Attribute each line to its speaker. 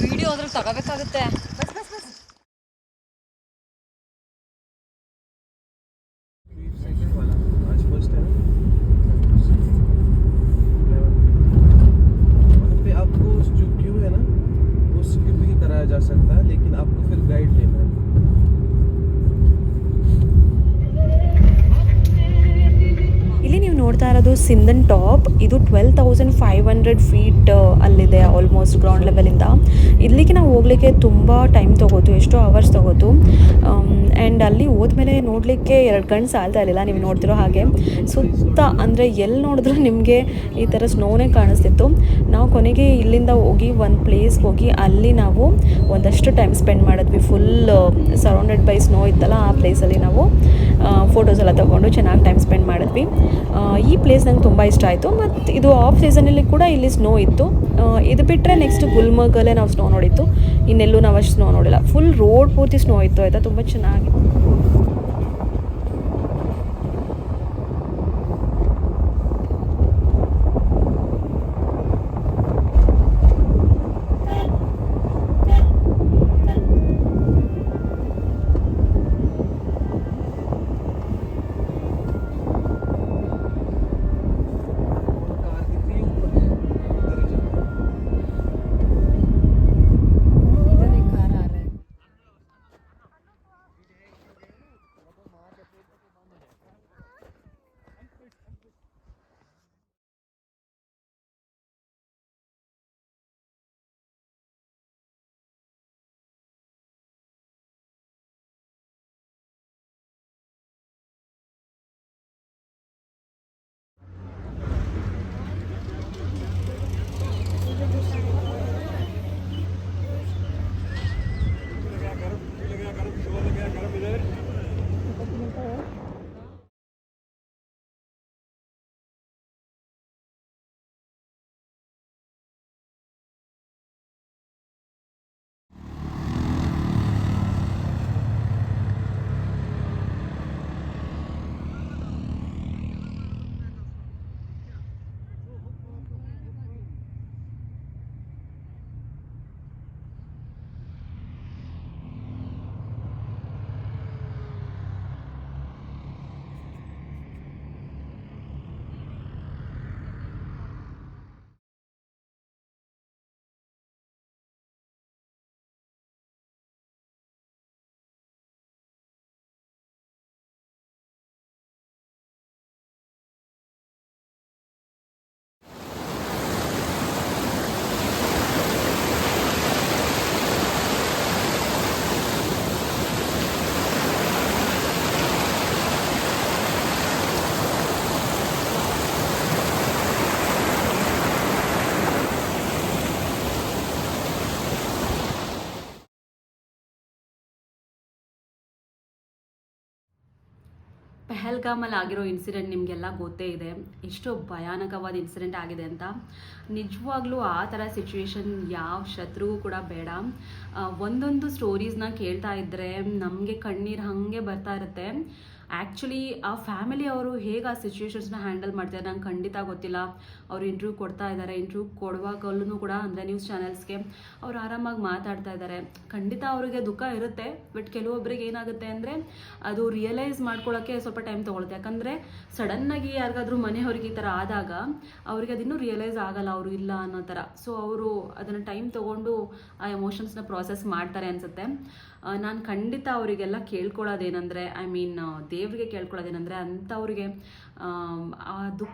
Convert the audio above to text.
Speaker 1: Video ಅದ್ರಲ್ಲಿ ತಗೋಬೇಕಾಗುತ್ತೆ.
Speaker 2: आपको जो क्यू है ना वो स्किप भी कराया जा सकता है, लेकिन आपको फिर गाइड लेना है.
Speaker 3: ಇಲ್ಲಿ ನೀವು ನೋಡ್ತಾ ಇರೋದು ಸಿಂಧನ್ ಟಾಪ್. ಇದು 12,500 ಫೀಟ್ ಅಲ್ಲಿದೆ, ಆಲ್ಮೋಸ್ಟ್ ಗ್ರೌಂಡ್ ಲೆವೆಲಿಂದ. ಇಲ್ಲಿಗೆ ನಾವು ಹೋಗಲಿಕ್ಕೆ ತುಂಬ ಟೈಮ್ ತೊಗೋತು, ಎಷ್ಟೋ ಅವರ್ಸ್ ತೊಗೋತು. ಆ್ಯಂಡ್ ಅಲ್ಲಿ ಹೋದ್ಮೇಲೆ ನೋಡಲಿಕ್ಕೆ 2 ಕಣ್ಣು ಸಾಲ್ತಾ ಇರಲಿಲ್ಲ. ನೀವು ನೋಡ್ತಿರೋ ಹಾಗೆ ಸುತ್ತ ಅಂದರೆ ಎಲ್ಲಿ ನೋಡಿದ್ರೂ ನಿಮಗೆ ಈ ಥರ ಸ್ನೋನೇ ಕಾಣಿಸ್ತಿತ್ತು. ನಾವು ಕೊನೆಗೆ ಇಲ್ಲಿಂದ ಹೋಗಿ ಒಂದು ಪ್ಲೇಸ್ಗೆ ಹೋಗಿ ಅಲ್ಲಿ ನಾವು ಒಂದಷ್ಟು ಟೈಮ್ ಸ್ಪೆಂಡ್ ಮಾಡಿದ್ವಿ. ಫುಲ್ ಸರೌಂಡೆಡ್ ಬೈ ಸ್ನೋ ಇತ್ತಲ್ಲ, ಆ ಪ್ಲೇಸಲ್ಲಿ ನಾವು ಫೋಟೋಸ್ ಎಲ್ಲ ತೊಗೊಂಡು ಚೆನ್ನಾಗಿ ಟೈಮ್ ಸ್ಪೆಂಡ್ ಮಾಡಿದ್ವಿ. ಈ ಪ್ಲೇಸ್ ನಂಗೆ ತುಂಬ ಇಷ್ಟ ಆಯಿತು. ಮತ್ತು ಇದು ಆಫ್ ಸೀಸನಲ್ಲಿ ಕೂಡ ಇಲ್ಲಿ ಸ್ನೋ ಇತ್ತು. ಇದು ಬಿಟ್ಟರೆ ನೆಕ್ಸ್ಟ್ ಗುಲ್ಮರ್ಗಲ್ಲೇ ನಾವು ಸ್ನೋ ನೋಡಿತ್ತು. ಇನ್ನೆಲ್ಲೂ ನಾವು ಅಷ್ಟು ಸ್ನೋ ನೋಡಿಲ್ಲ. ಫುಲ್ ರೋಡ್ ಪೂರ್ತಿ ಸ್ನೋ ಇತ್ತು ಆಯಿತಾ, ತುಂಬ ಚೆನ್ನಾಗಿ. ಪಹಲ್ಗಾಮಲ್ಲಿ ಆಗಿರೋ ಇನ್ಸಿಡೆಂಟ್ ನಿಮಗೆಲ್ಲ ಗೊತ್ತೇ ಇದೆ, ಎಷ್ಟು ಭಯಾನಕವಾದ ಇನ್ಸಿಡೆಂಟ್ ಆಗಿದೆ ಅಂತ. ನಿಜವಾಗ್ಲೂ ಆ ಥರ ಸಿಚುವೇಶನ್ ಯಾವ ಶತ್ರುಗೂ ಕೂಡ ಬೇಡ. ಒಂದೊಂದು ಸ್ಟೋರೀಸ್ನ ಕೇಳ್ತಾ ಇದ್ದರೆ ನಮಗೆ ಕಣ್ಣೀರು ಹಾಗೆ ಬರ್ತಾ ಇರುತ್ತೆ. ಆ್ಯಕ್ಚುಲಿ ಆ ಫ್ಯಾಮಿಲಿ ಅವರು ಹೇಗೆ ಆ ಸಿಚುವೇಶನ್ಸ್ನ ಹ್ಯಾಂಡಲ್ ಮಾಡ್ತಾರೆ ನಂಗೆ ಖಂಡಿತ ಗೊತ್ತಿಲ್ಲ. ಅವರು ಇಂಟರ್ವ್ಯೂ ಕೊಡ್ತಾ ಇದ್ದಾರೆ, ಇಂಟರ್ವ್ಯೂ ಕೊಡುವಾಗಲೂ ಕೂಡ ಅಂದರೆ ನ್ಯೂಸ್ ಚಾನೆಲ್ಸ್ಗೆ ಅವ್ರು ಆರಾಮಾಗಿ ಮಾತಾಡ್ತಾ ಇದ್ದಾರೆ. ಖಂಡಿತ ಅವರಿಗೆ ದುಃಖ ಇರುತ್ತೆ, ಬಟ್ ಕೆಲವೊಬ್ಬರಿಗೆ ಏನಾಗುತ್ತೆ ಅಂದರೆ ಅದು ರಿಯಲೈಸ್ ಮಾಡ್ಕೊಳ್ಳೋಕ್ಕೆ ಸ್ವಲ್ಪ ಟೈಮ್ ತೊಗೊಳುತ್ತೆ. ಯಾಕಂದರೆ ಸಡನ್ನಾಗಿ ಯಾರಿಗಾದ್ರೂ ಮನೆಯವ್ರಿಗೆ ಈ ಥರ ಆದಾಗ ಅವರಿಗೆ ಅದಿನ್ನೂ ರಿಯಲೈಸ್ ಆಗಲ್ಲ ಅವರು ಇಲ್ಲ ಅನ್ನೋ ಥರ. ಸೊ ಅವರು ಅದನ್ನು ಟೈಮ್ ತೊಗೊಂಡು ಆ ಎಮೋಷನ್ಸ್ನ ಪ್ರಾಸೆಸ್ ಮಾಡ್ತಾರೆ ಅನಿಸುತ್ತೆ. ನಾನು ಖಂಡಿತ ಅವರಿಗೆಲ್ಲ ಕೇಳ್ಕೊಳ್ಳೋದೇನೆಂದರೆ, ಐ ಮೀನ್ ದೇವರಿಗೆ ಕೇಳ್ಕೊಳ್ಳೋದೇನೆಂದರೆ ಅಂಥವ್ರಿಗೆ ಆ ದುಃಖ